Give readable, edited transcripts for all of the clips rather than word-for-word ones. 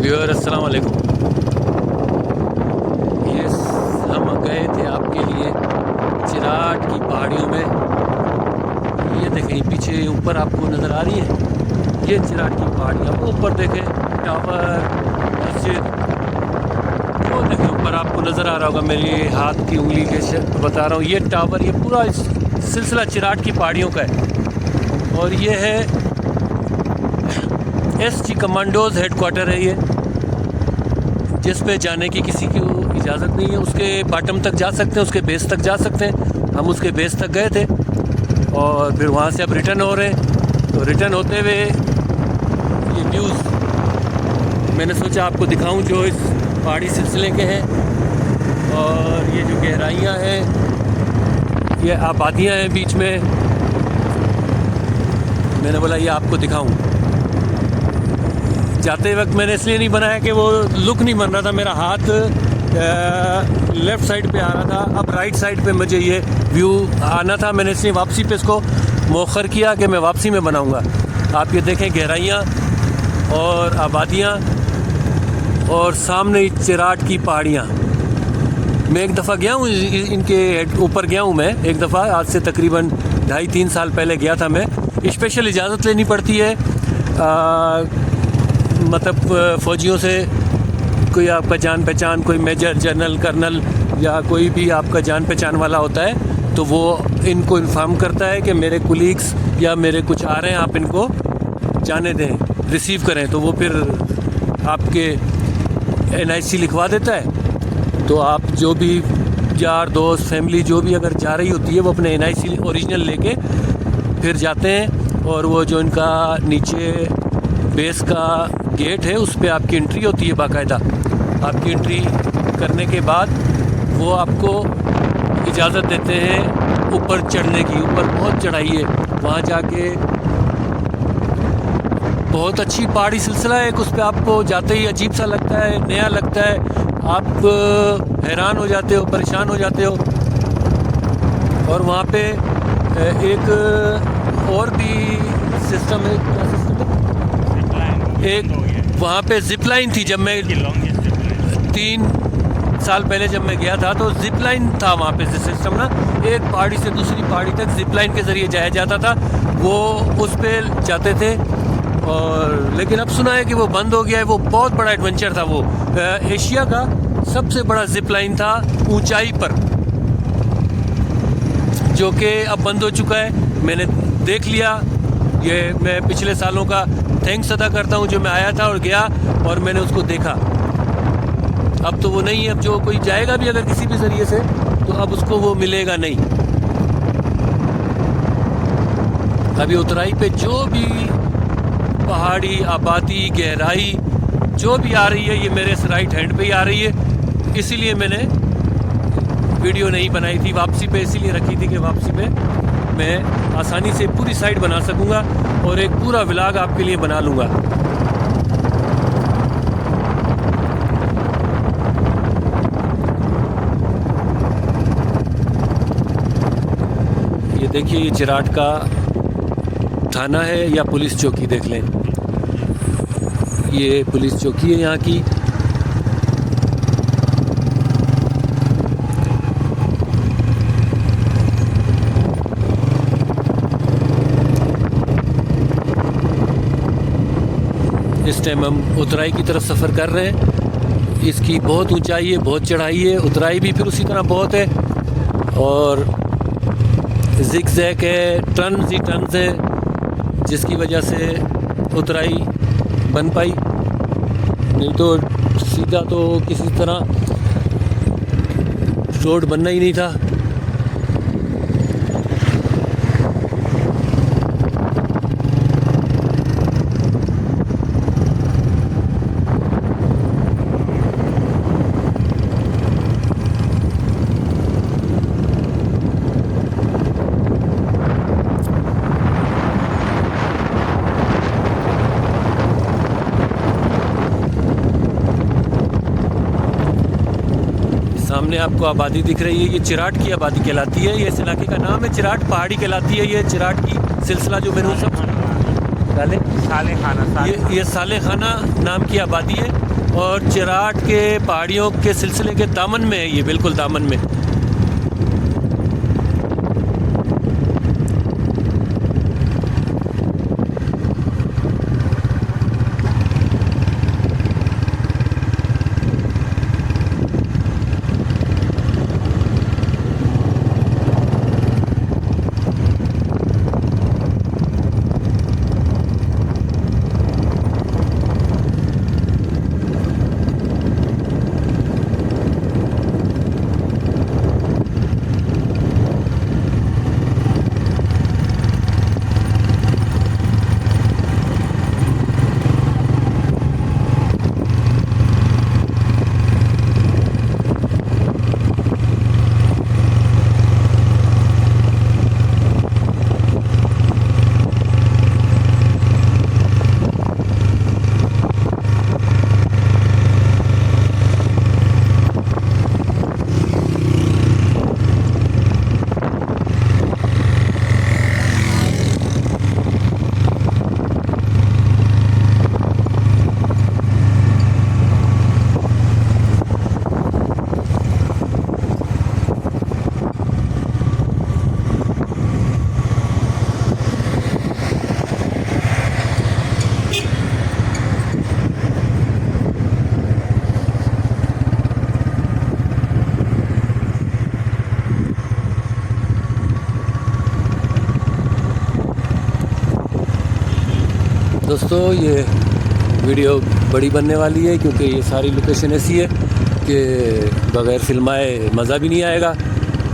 Viewer अस्सलाम वालेकुम। ये हम गए थे आपके लिए चिराट की पहाड़ियों में। ये देखें पीछे ऊपर आपको नज़र आ रही है, ये चिराट की पहाड़ियाँ। वो ऊपर देखें टावर, मस्जिद, वो देखें ऊपर आपको नज़र आ रहा होगा, मेरी हाथ की उंगली के से बता रहा हूँ। ये टावर, ये पूरा सिलसिला चिराट की पहाड़ियों का है। और ये है SG कमांडोज़ हेडक्वार्टर है ये, जिस पे जाने की किसी को इजाज़त नहीं है। उसके बॉटम तक जा सकते हैं, उसके बेस तक जा सकते हैं। हम उसके बेस तक गए थे और फिर वहाँ से अब रिटर्न हो रहे हैं। तो रिटर्न होते हुए ये व्यूज़ मैंने सोचा आपको दिखाऊं जो इस पहाड़ी सिलसिले के हैं। और ये जो गहराइयाँ हैं, ये आबादियाँ हैं बीच में, मैंने बोला ये आपको दिखाऊं। जाते वक्त मैंने इसलिए नहीं बनाया कि वो लुक नहीं बन रहा था, मेरा हाथ लेफ़्ट साइड पे आ रहा था, अब राइट साइड पे मुझे ये व्यू आना था। मैंने इसलिए वापसी पे इसको मौखर किया कि मैं वापसी में बनाऊंगा। आप ये देखें गहराइयाँ और आबादियाँ और सामने चिराट की पहाड़ियाँ। मैं एक दफ़ा गया हूँ इनके ऊपर गया हूँ, मैं एक दफ़ा आज से तकरीबन 2.5-3 साल पहले गया था। मैं स्पेशल इजाज़त लेनी पड़ती है, मतलब फ़ौजियों से, कोई आपका जान पहचान, कोई मेजर, जनरल, कर्नल या कोई भी आपका जान पहचान वाला होता है, तो वो इनको इन्फॉर्म करता है कि मेरे कुलीग्स या मेरे कुछ आ रहे हैं, आप इनको जाने दें, रिसीव करें। तो वो फिर आपके NIC लिखवा देता है। तो आप जो भी यार दोस्त, फैमिली जो भी अगर जा रही होती है, वो अपने NIC ओरिजिनल लेके फिर जाते हैं। और वो जो इनका नीचे बेस का गेट है, उस पर आपकी एंट्री होती है बाकायदा। आपकी एंट्री करने के बाद वो आपको इजाज़त देते हैं ऊपर चढ़ने की। ऊपर बहुत चढ़ाई है, वहाँ जाके बहुत अच्छी पहाड़ी सिलसिला है। उस पर आपको जाते ही अजीब सा लगता है, नया लगता है, आप हैरान हो जाते हो, परेशान हो जाते हो। और वहाँ पे एक और भी सिस्टम है, क्या सिस्टम है, एक वहाँ पे जिप लाइन थी। जब मैं 3 साल पहले जब मैं गया था तो जिप लाइन था वहाँ पे सिस्टम ना, एक पहाड़ी से दूसरी पहाड़ी तक जिप लाइन के ज़रिए जाया जाता था, वो उस पर जाते थे। और लेकिन अब सुना है कि वो बंद हो गया है। वो बहुत बड़ा एडवेंचर था, वो एशिया का सबसे बड़ा जिप लाइन था ऊंचाई पर, जो कि अब बंद हो चुका है। मैंने देख लिया, ये मैं पिछले सालों का थैंक्स अदा करता हूँ जो मैं आया था और गया और मैंने उसको देखा। अब तो वो नहीं है, अब जो कोई जाएगा भी अगर किसी भी ज़रिए से, तो अब उसको वो मिलेगा नहीं। अभी उतराई पे जो भी पहाड़ी, आबादी, गहराई जो भी आ रही है, ये मेरे राइट हैंड पे ही आ रही है। इसीलिए मैंने वीडियो नहीं बनाई थी, वापसी पे इसीलिए रखी थी कि वापसी पे मैं आसानी से पूरी साइड बना सकूंगा और एक पूरा व्लॉग आपके लिए बना लूँगा। ये देखिए, ये चिराट का थाना है या पुलिस चौकी, देख लें, ये पुलिस चौकी है यहाँ की। इस टाइम हम उतराई की तरफ सफ़र कर रहे हैं। इसकी बहुत ऊंचाई है, बहुत चढ़ाई है, उतराई भी फिर उसी तरह बहुत है, और जिग जैग है, टर्न्स ही टर्न्स है, जिसकी वजह से उतराई बन पाई। नहीं तो सीधा तो किसी तरह रोड बनना ही नहीं था। सामने आपको आबादी दिख रही है, ये चिराट की आबादी कहलाती है। ये इस इलाके का नाम है चिराट, पहाड़ी कहलाती है ये चिराट की सिलसिला जो मैंने सब साले खाना ये साले खाना नाम की आबादी है और चिराट के पहाड़ियों के सिलसिले के दामन में है, ये बिल्कुल दामन में। दोस्तों ये वीडियो बड़ी बनने वाली है क्योंकि ये सारी लोकेशन ऐसी है कि बग़ैर फिल्माए मज़ा भी नहीं आएगा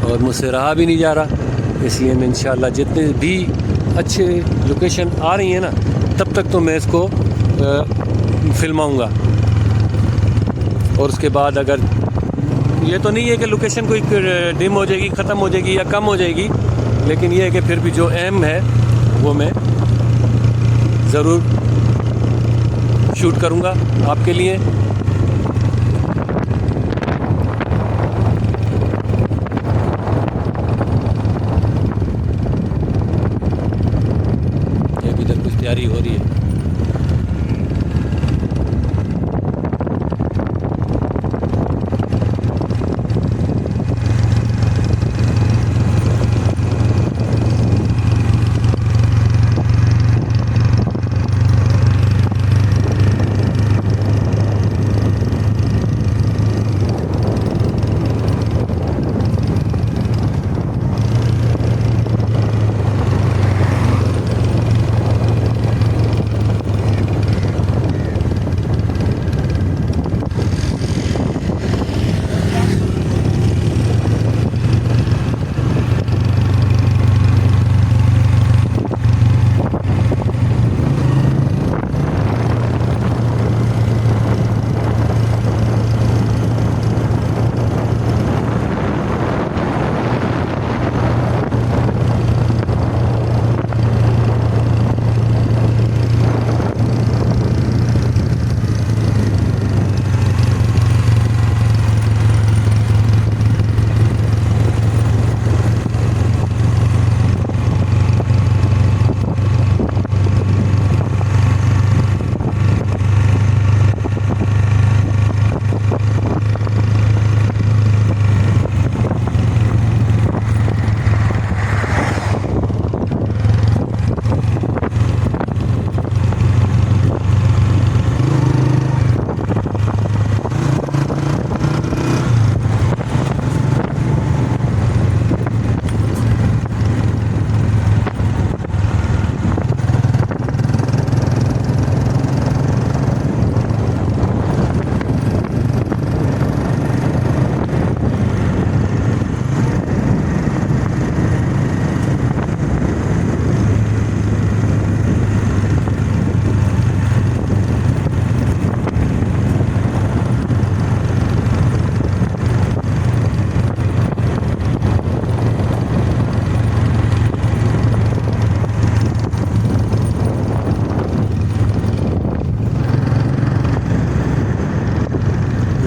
और मुझसे रहा भी नहीं जा रहा। इसलिए मैं इंशाल्लाह जितने भी अच्छे लोकेशन आ रही हैं ना, तब तक तो मैं इसको फिल्माऊँगा। और उसके बाद अगर ये तो नहीं है कि लोकेशन कोई डिम हो जाएगी, ख़त्म हो जाएगी या कम हो जाएगी, लेकिन ये है कि फिर भी जो अहम है वो मैं ज़रूर शूट करूँगा आपके लिए। ये भी इधर कुछ तैयारी हो रही है।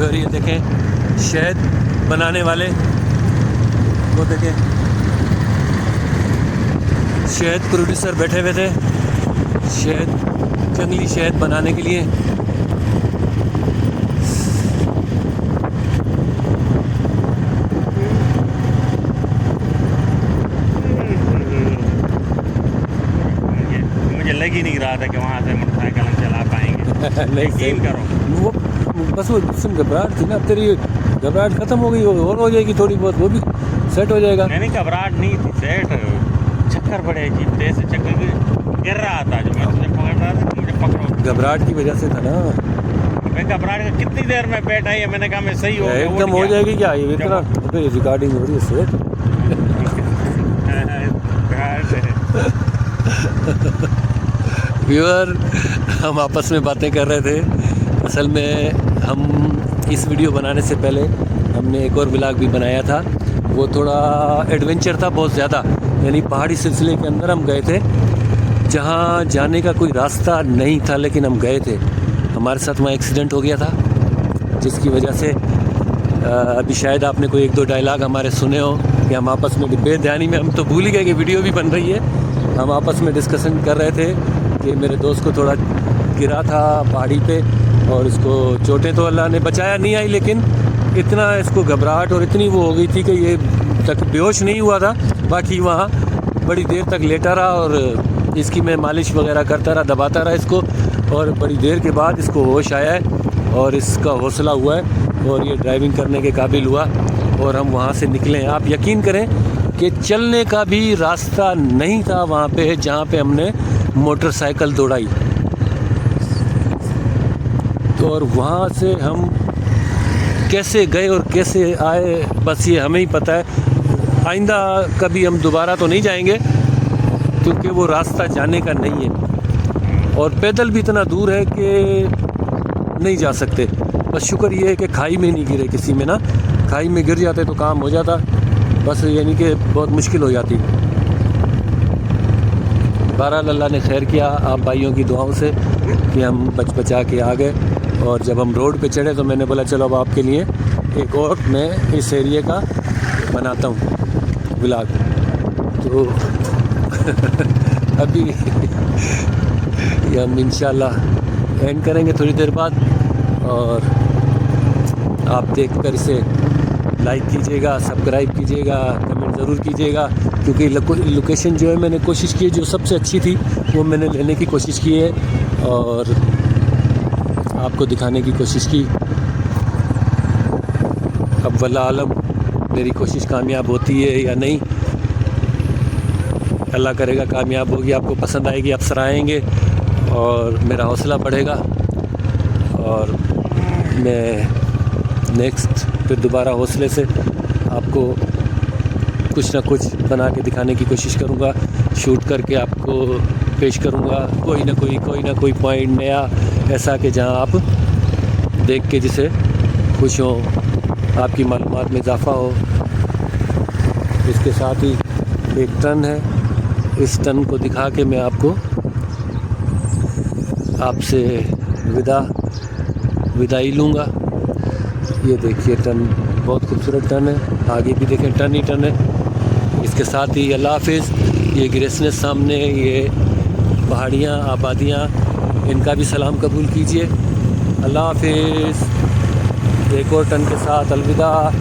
और ये देखें शहद बनाने वाले, वो देखें शहद प्रोड्यूसर बैठे हुए थे, शहद, जंगली शहद बनाने के लिए। मुझे लग ही नहीं रहा था कि वहाँ से मोटरसाइकिल हम चला पाएंगे। नहीं यकीन करो, वो बस वो जिसम घबराहट थी ना, अब तेरी घबराहट खत्म हो गई, और हो जाएगी थोड़ी बहुत, वो भी सेट हो जाएगा। नहीं घबराहट नहीं थी सेट, चक्कर बड़े अजीब थे, ऐसे चक्कर गिर रहा था जो मैं तुझे पकड़ रहा था, मुझे पकड़ो। घबराहट की वजह से था ना। मैं घबराहट का कितनी देर में बैठा है, मैंने कहा मैं सही हो गया, एकदम हो जाएगी क्या ये इतना, फिर रिकॉर्डिंग हो रही है सेट। व्यूअर, हम आपस में बातें कर रहे थे। असल में हम इस वीडियो बनाने से पहले हमने एक और व्लॉग भी बनाया था, वो थोड़ा एडवेंचर था बहुत ज़्यादा, यानी पहाड़ी सिलसिले के अंदर हम गए थे जहाँ जाने का कोई रास्ता नहीं था, लेकिन हम गए थे। हमारे साथ वहाँ एक्सीडेंट हो गया था, जिसकी वजह से अभी शायद आपने कोई एक दो डायलॉग हमारे सुने हो कि हम आपस में बेध्यानी में, हम तो भूल ही गए कि वीडियो भी बन रही है। हम आपस में डिस्कशन कर रहे थे कि मेरे दोस्त को थोड़ा गिरा था पहाड़ी पे, और इसको चोटें तो अल्लाह ने बचाया नहीं आई, लेकिन इतना इसको घबराहट और इतनी वो हो गई थी कि ये तक बेहोश नहीं हुआ था। बाकी वहाँ बड़ी देर तक लेटा रहा और इसकी मैं मालिश वगैरह करता रहा, दबाता रहा इसको, और बड़ी देर के बाद इसको होश आया है और इसका हौसला हुआ है और ये ड्राइविंग करने के काबिल हुआ, और हम वहाँ से निकले। आप यकीन करें कि चलने का भी रास्ता नहीं था वहाँ पे, जहाँ पे हमने मोटरसाइकिल दौड़ाई। तो और वहाँ से हम कैसे गए और कैसे आए, बस ये हमें ही पता है। आइंदा कभी हम दोबारा तो नहीं जाएंगे, क्योंकि वो रास्ता जाने का नहीं है, और पैदल भी इतना दूर है कि नहीं जा सकते। बस शुक्र ये है कि खाई में नहीं गिरे किसी में ना, खाई में गिर जाते तो काम हो जाता, बस यानी कि बहुत मुश्किल हो जाती। बहरहाल अल्लाह ने खैर किया आप भाइयों की दुआओं से कि हम बचा के आ गए, और जब हम रोड पे चढ़े तो मैंने बोला चलो अब आपके लिए एक और मैं इस एरिया का बनाता हूँ व्लॉग। तो अभी हम इंशाल्लाह एंड करेंगे थोड़ी देर बाद, और आप देखकर इसे लाइक कीजिएगा, सब्सक्राइब कीजिएगा, कमेंट ज़रूर कीजिएगा, क्योंकि लोकेशन जो है मैंने कोशिश की, जो सबसे अच्छी थी वो मैंने लेने की कोशिश की है और आपको दिखाने की कोशिश की। अब वल्लाह आलम मेरी कोशिश कामयाब होती है या नहीं, अल्लाह करेगा कामयाब होगी, आपको पसंद आएगी, आप सराहेंगे और मेरा हौसला बढ़ेगा, और मैं नेक्स्ट फिर दोबारा हौसले से आपको कुछ ना कुछ बना के दिखाने की कोशिश करूँगा, शूट करके आपको पेश करूँगा, कोई ना कोई पॉइंट नया ऐसा कि जहाँ आप देख के जिसे खुश हो, आपकी मालूमात में इजाफ़ा हो। इसके साथ ही एक टन है, इस टन को दिखा के मैं आपको आपसे विदाई लूँगा। ये देखिए टन, बहुत खूबसूरत टन है, आगे भी देखें टन ही टन है। इसके साथ ही अल्लाह हाफिज़। ये ग्रेसनेस सामने, ये पहाड़ियाँ, आबादियाँ, इनका भी सलाम कबूल कीजिए। अल्लाह हाफिज़। एक और टन के साथ अलविदा।